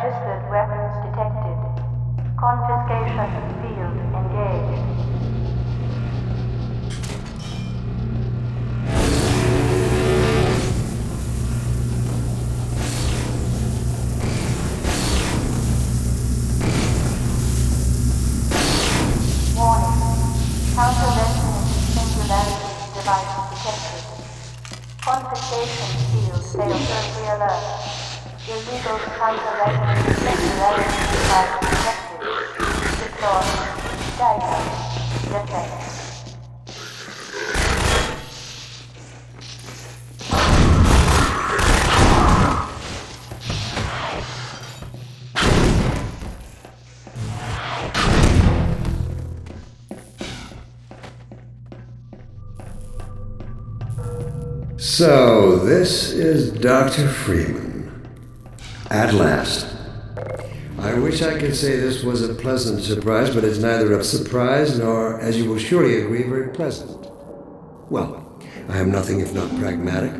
Registered weapons detected. Confiscation field engaged. Warning. Counter-resonance singularity device detected. Confiscation field failed to alert. Illegal counter-resonance singularity device detected. Deploy. Diagnose. Detect. So, this is Dr. Freeman. At last. I wish I could say this was a pleasant surprise, but it's neither a surprise nor, as you will surely agree, very pleasant. Well, I am nothing if not pragmatic.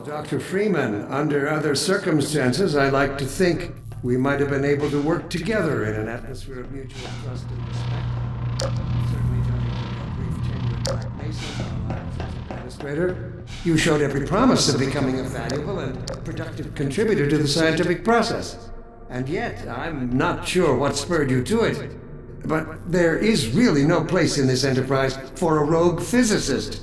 Dr. Freeman, under other circumstances, I like to think we might have been able to work together in an atmosphere of mutual trust and respect. Certainly, judging from your brief tenure at Black Mesa, our lives as administrator, you showed every promise of becoming a valuable and productive contributor to the scientific process. And yet, I'm not sure what spurred you to it. But there is really no place in this enterprise for a rogue physicist.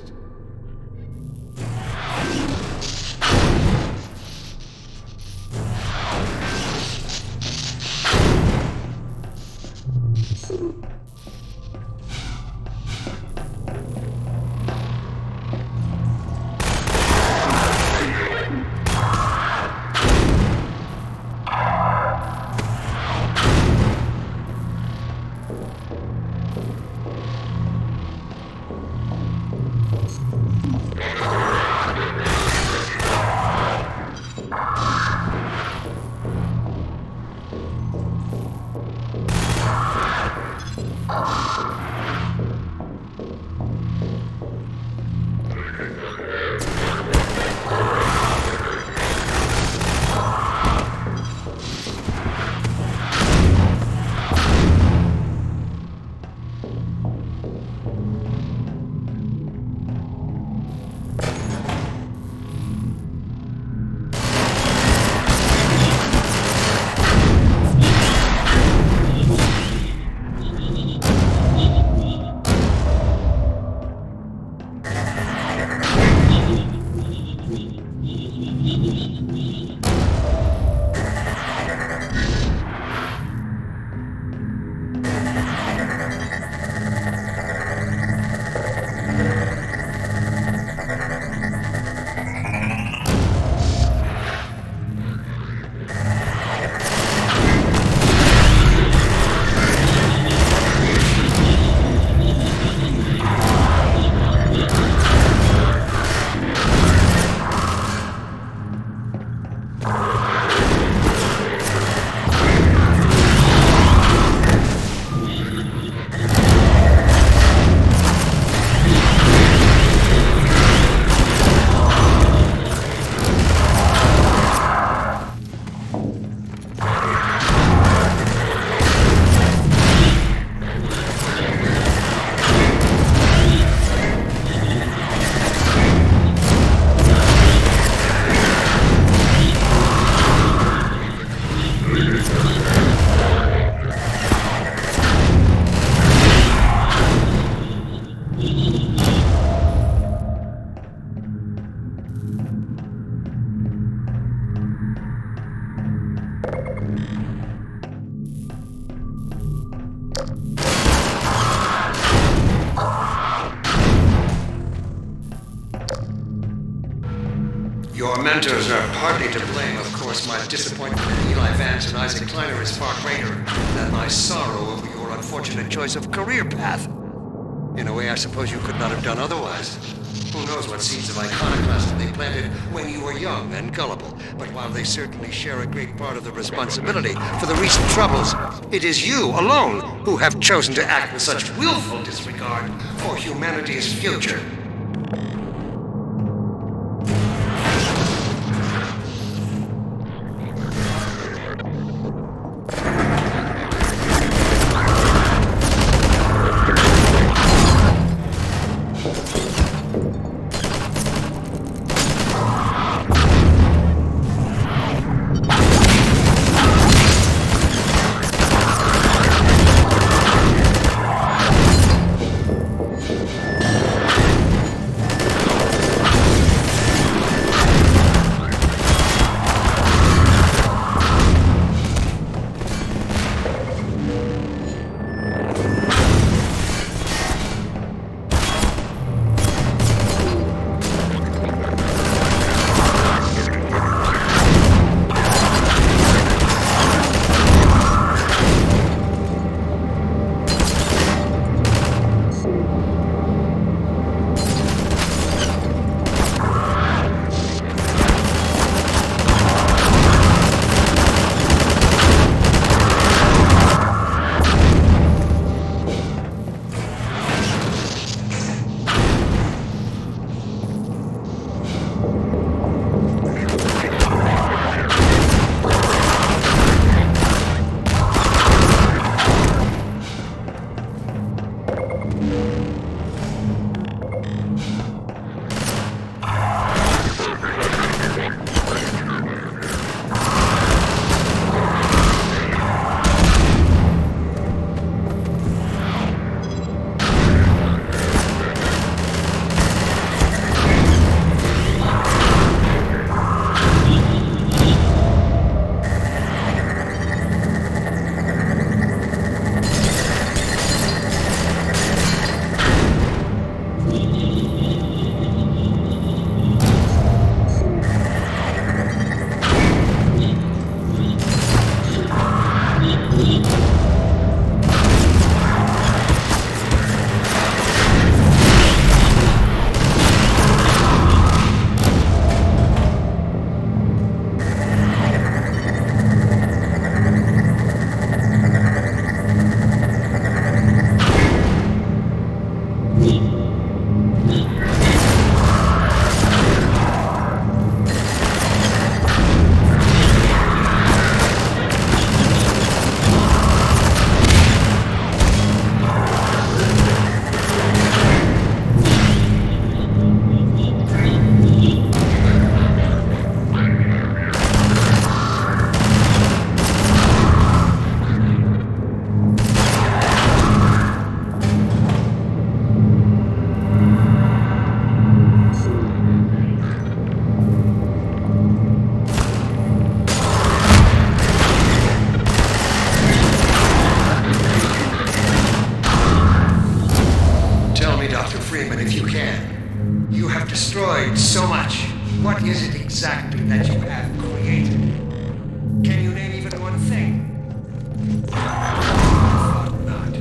mentors are partly to blame, of course. My disappointment in Eli Vance and Isaac Kleiner is far greater than my sorrow over your unfortunate choice of career path. In a way, I suppose you could not have done otherwise. Who knows what seeds of iconoclasm they planted when you were young and gullible. But while they certainly share a great part of the responsibility for the recent troubles, it is you alone who have chosen to act with such willful disregard for humanity's future. destroyed so much. What is it exactly that you have created? Can you name even one thing? I thought not.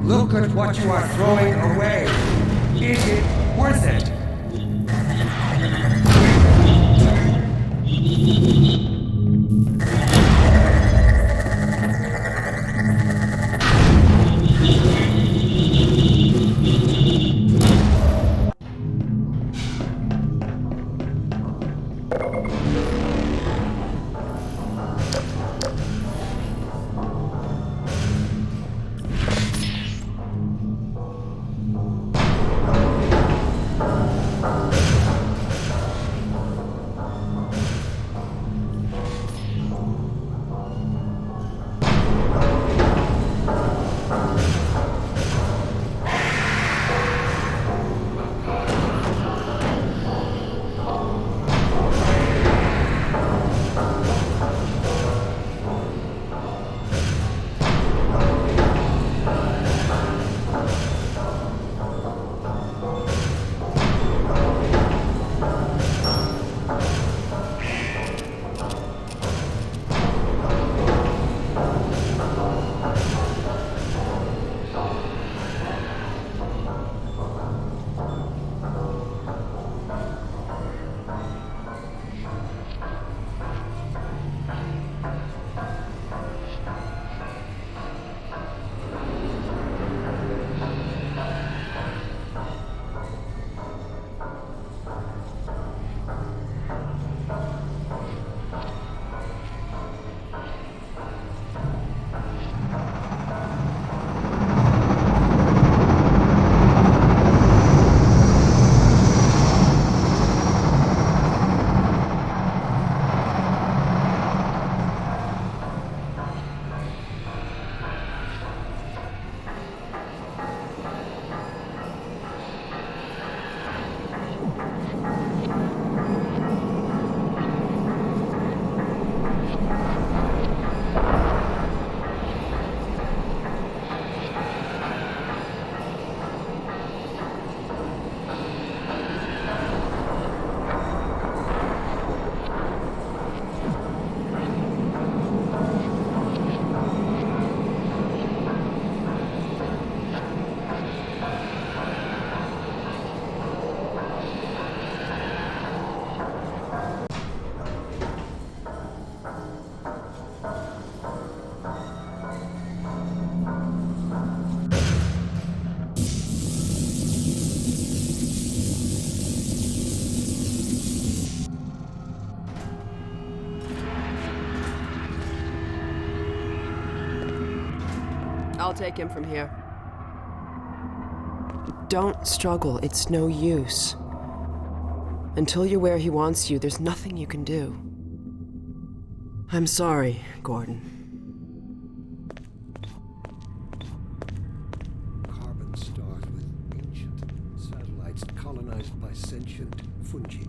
Look at what you are throwing away. Is it worth it? I'll take him from here. Don't struggle, it's no use. Until you're where he wants you, there's nothing you can do. I'm sorry, Gordon. Carbon stars with ancient satellites colonized by sentient fungi,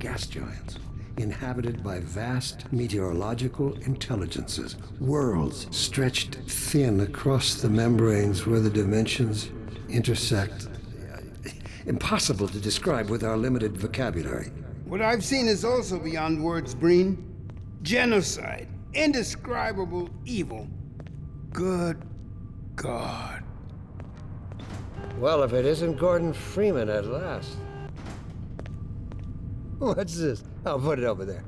gas giants, inhabited by vast meteorological intelligences, worlds stretched thin across the membranes where the dimensions intersect. Impossible to describe with our limited vocabulary. What I've seen is also beyond words, Breen. Genocide, indescribable evil. Good God. Well, if it isn't Gordon Freeman at last. What's this? I'll put it over there.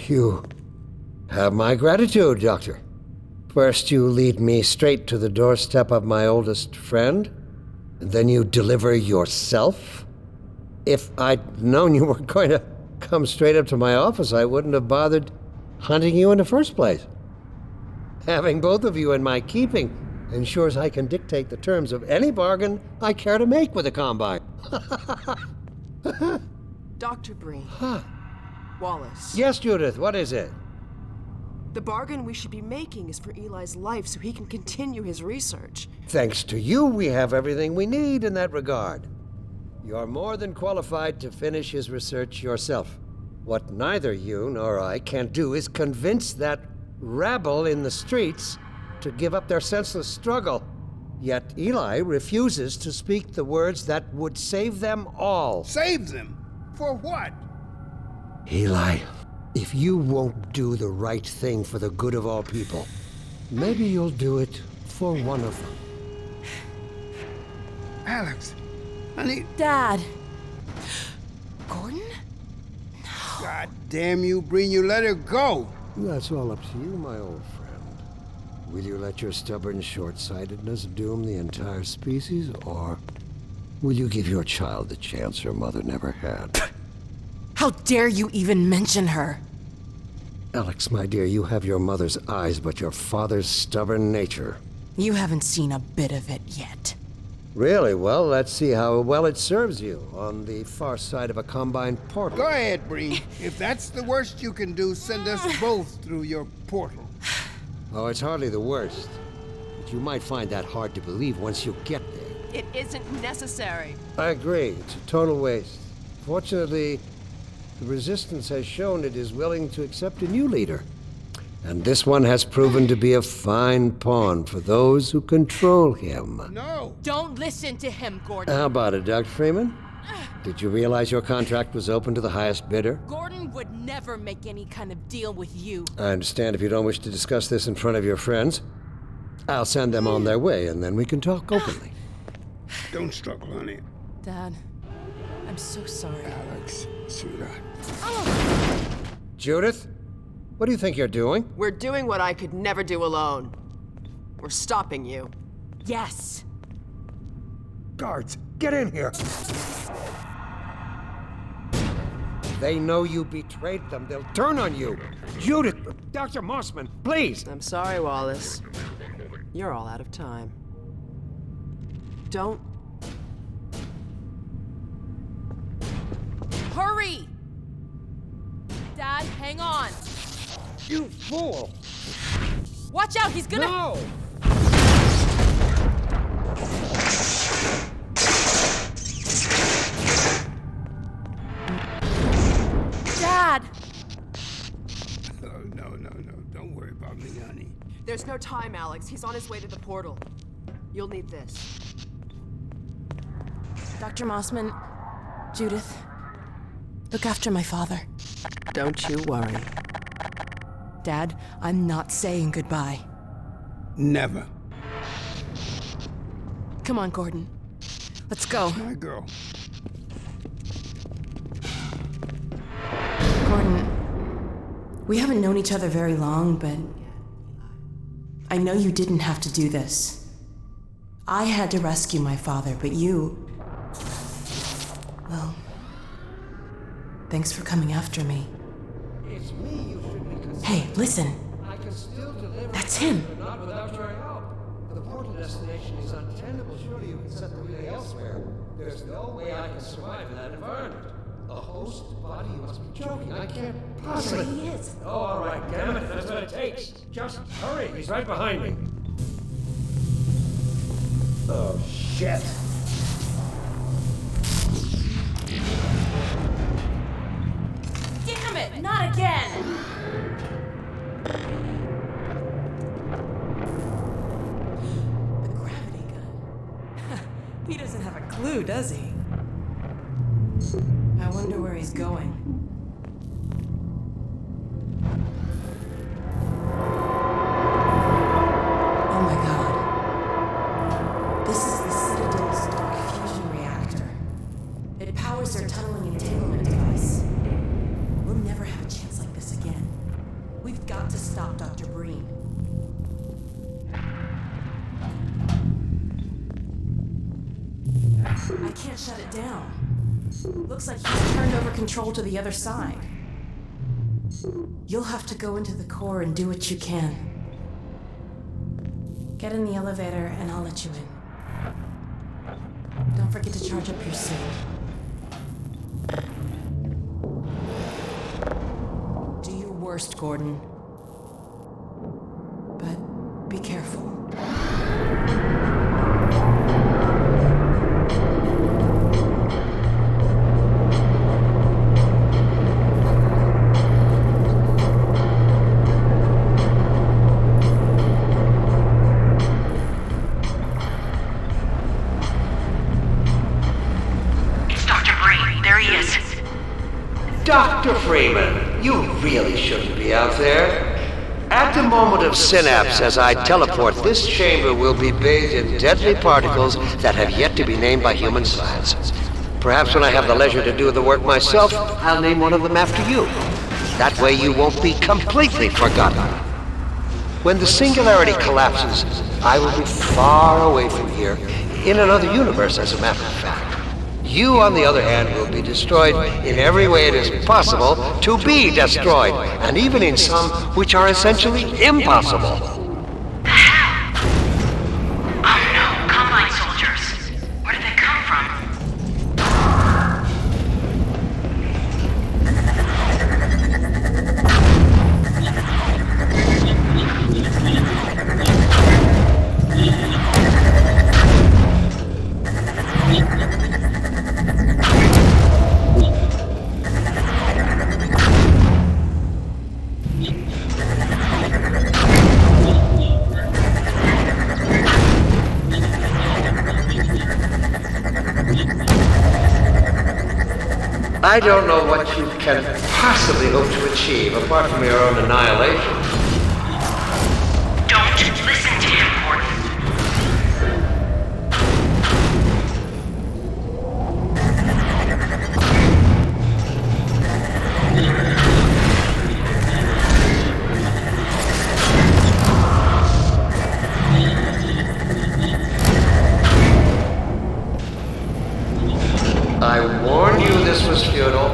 You have my gratitude, Doctor. First you lead me straight to the doorstep of my oldest friend, and then you deliver yourself? If I'd known you weren't going to come straight up to my office, I wouldn't have bothered hunting you in the first place. Having both of you in my keeping ensures I can dictate the terms of any bargain I care to make with the Combine. Dr. Breen. Wallace. Yes, Judith, what is it? The bargain we should be making is for Eli's life so he can continue his research. Thanks to you, we have everything we need in that regard. You're more than qualified to finish his research yourself. What neither you nor I can do is convince that rabble in the streets to give up their senseless struggle. Yet Eli refuses to speak the words that would save them all. Save them? For what? Eli, if you won't do the right thing for the good of all people, maybe you'll do it for one of them. Alex, honey, Dad. Gordon? God damn you, Breen, you let her go. That's all up to you, my old friend. Will you let your stubborn short-sightedness doom the entire species, or will you give your child the chance her mother never had? How dare you even mention her? Alex, my dear, you have your mother's eyes, but your father's stubborn nature. You haven't seen a bit of it yet. Really? Well, let's see how well it serves you on the far side of a combined portal. Go ahead, Breen. If that's the worst you can do, send us both through your portal. Oh, it's hardly the worst. But you might find that hard to believe once you get there. It isn't necessary. I agree. It's a total waste. Fortunately, the Resistance has shown it is willing to accept a new leader. And this one has proven to be a fine pawn for those who control him. No! Don't listen to him, Gordon. How about it, Dr. Freeman? Did you realize your contract was open to the highest bidder? Gordon would never make any kind of deal with you. I understand if you don't wish to discuss this in front of your friends. I'll send them on their way, and then we can talk openly. Don't struggle, honey. Dad, I'm so sorry. Alex, sweetheart. Judith, what do you think you're doing? We're doing what I could never do alone. We're stopping you. Yes. Guards, get in here! They know you betrayed them. They'll turn on you. Judith, Dr. Mossman, please! I'm sorry, Wallace. You're all out of time. Don't... Hurry! Dad, hang on. You fool! Watch out, he's gonna... No! Dad! Oh, no. Don't worry about me, honey. There's no time, Alex. He's on his way to the portal. You'll need this. Dr. Mossman, Judith, look after my father. Don't you worry. Dad, I'm not saying goodbye. Never. Come on, Gordon. Let's go. My girl. Gordon, we haven't known each other very long, but I know you didn't have to do this. I had to rescue my father, but you... Well, thanks for coming after me. It's me you should be concerned. Hey, listen. I can still deliver. That's him. But not without your help. The portal destination is untenable. Surely you can set the relay elsewhere. There's no way I can survive in that environment. A host body, you must be joking. I can't possibly. He is. Oh, all right, damn it. That's what it takes. Just hurry. He's right behind me. Oh, shit. Damn it! Not again! The gravity gun. He doesn't have a clue, does he? I wonder where he's going. Oh my god. This is the Citadel's dark fusion reactor. It powers their tunneling entanglement device. We'll never have a chance like this again. We've got to stop Dr. Breen. I can't shut it down. Looks like he's turned over control to the other side. You'll have to go into the core and do what you can. Get in the elevator and I'll let you in. Don't forget to charge up your suit. Do your worst, Gordon. But be careful. Dr. Freeman, you really shouldn't be out there. At the moment of synapse, as I teleport, this chamber will be bathed in deadly particles that have yet to be named by human science. Perhaps when I have the leisure to do the work myself, I'll name one of them after you. That way you won't be completely forgotten. When the singularity collapses, I will be far away from here, in another universe, as a matter of fact. You, on the other hand, will be destroyed in every way it is possible to be destroyed, and even in some which are essentially impossible. The hell? Oh no, Combine soldiers. Where did they come from? I don't know what you can possibly hope to achieve apart from your own annihilation. Don't listen to him, Gordon. I warned you this was futile.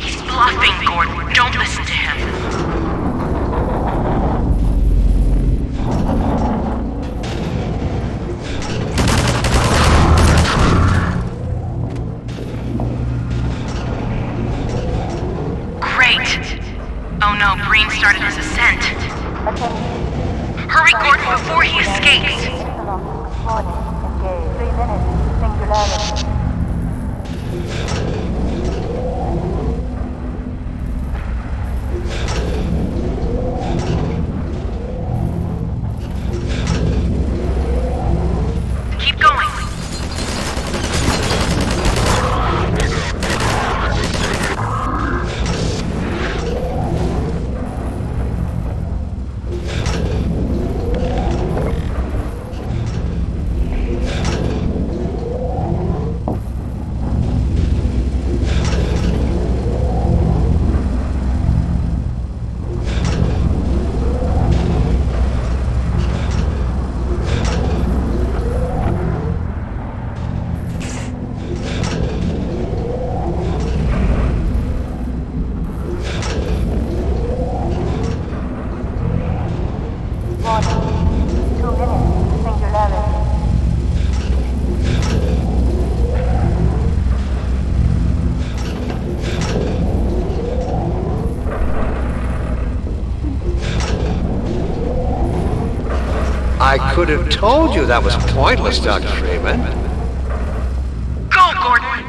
He's bluffing, Gordon. Don't listen to him. Great. Oh no, Breen started his ascent. Hurry, Gordon, before he escapes. Warning, engage. 3 minutes, singularity. Keep going. Warning, 2 minutes, singularity. I could have told you that was pointless, Dr. Freeman. Go, Gordon!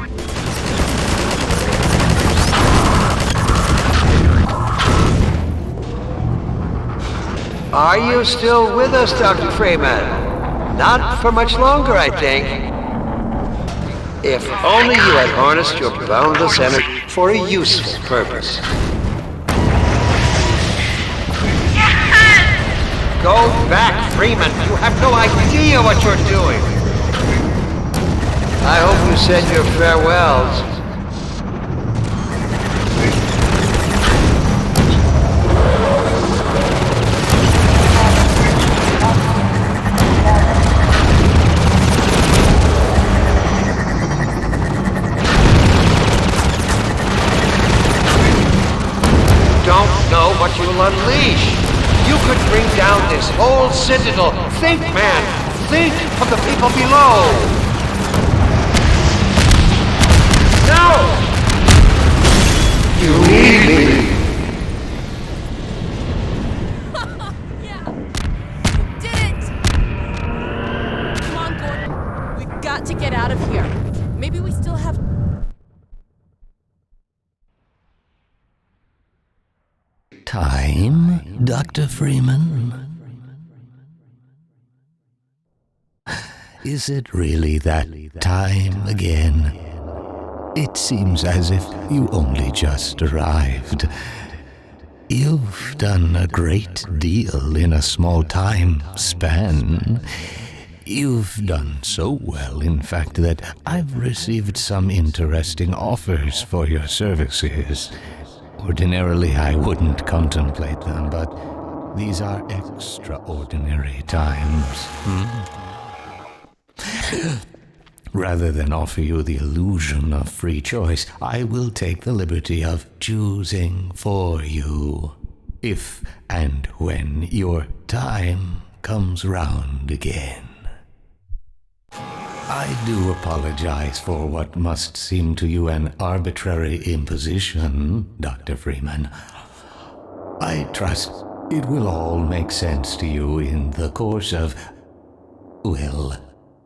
Are you still with us, Dr. Freeman? Not for much longer, I think. If only you had harnessed your boundless energy for a useful purpose. Go back, Freeman. You have no idea what you're doing. I hope you said your farewells. Don't know what you'll unleash. You could bring down this whole citadel. Think, man. Think of the people below. No! You need me. Yeah! You did it! Come on, Gordon. We've got to get out of here. Maybe we still have... Time, Dr. Freeman? Is it really that time again? It seems as if you only just arrived. You've done a great deal in a small time span. You've done so well, in fact, that I've received some interesting offers for your services. Ordinarily, I wouldn't contemplate them, but these are extraordinary times. Rather than offer you the illusion of free choice, I will take the liberty of choosing for you, if and when your time comes round again. I do apologize for what must seem to you an arbitrary imposition, Dr. Freeman. I trust it will all make sense to you in the course of... well,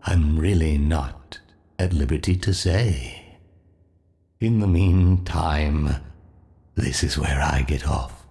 I'm really not at liberty to say. In the meantime, this is where I get off.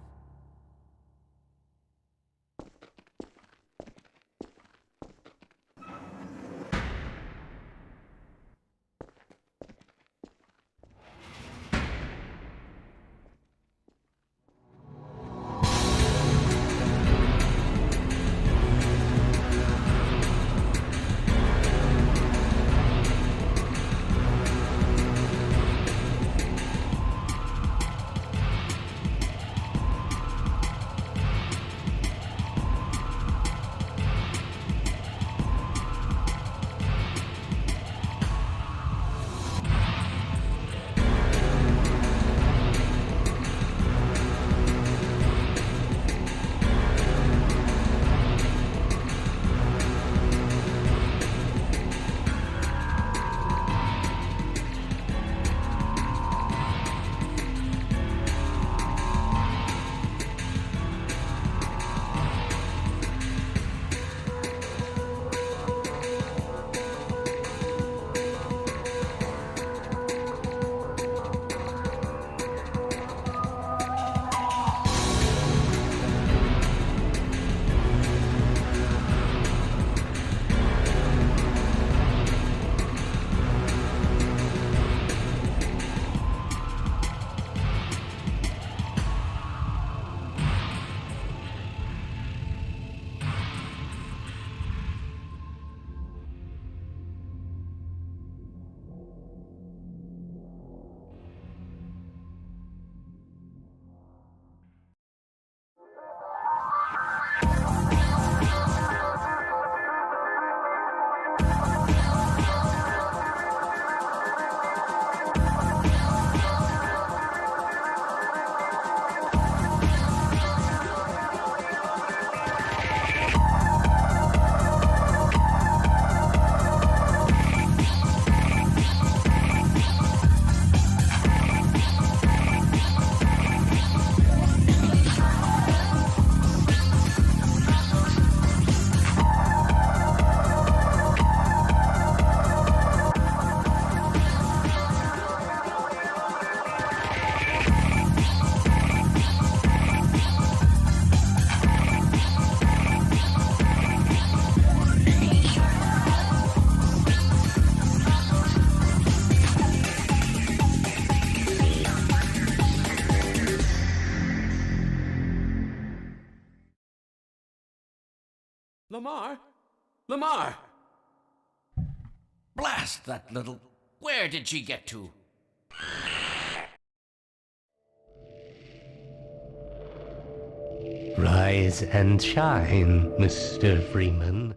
Lamar? Lamar! Blast that little... Where did she get to? Rise and shine, Mr. Freeman.